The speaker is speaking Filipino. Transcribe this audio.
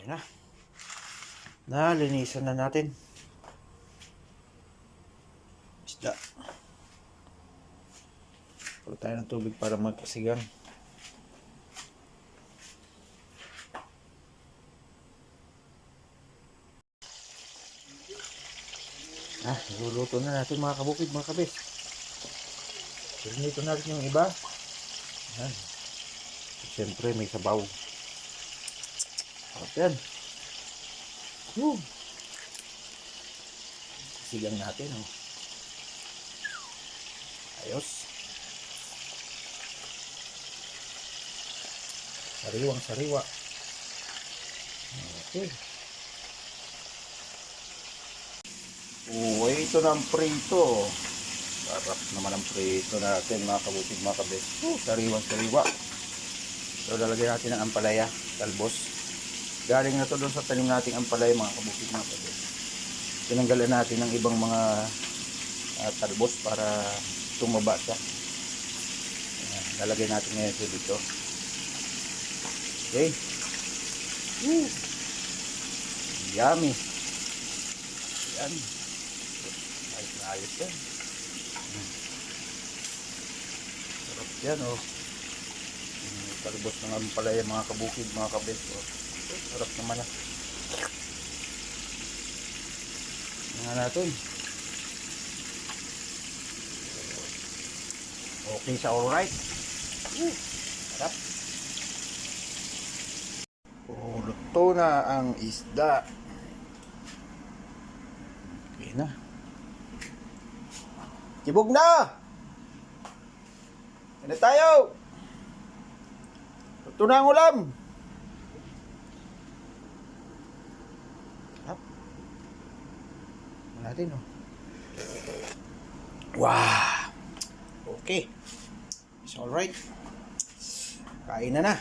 Ayan na. Nalinisan na natin. Isda. Puro tayo ng tubig para magkasigang. Niluluto na natin mga kabukid, mga kabis. Pinito natin yung iba. Ayan. Siyempre may sabaw. Sarap yan. Sigang natin. Oh. Ayos. Sariwang sariwa. Okay. Ito na ang prito. Sarap naman ang prito natin mga kabukid, mga kabis. Sariwang sariwa. So lalagyan natin ang ampalaya, talbos. Galing na to doon sa tanim nating ampalaya mga kabukid, mga kabis. Tinanggalan natin ng ibang mga talbos para tumaba siya. Lalagay natin ngayon ito dito. Okay. Yummy. Yan. Ayos na ayos yan. Sarap yan, oh. Talbos ng ampalaya mga kabukid, mga kabis. Oh. Sarap naman ah. Tingnan natin. Okay sa alright. Sarap. Luto na ang isda. Okay na. Tibog na! Ano tayo? Luto na ang ulam. Sarap. Natin, oh. Wow! Okay. It's alright. Kain na na.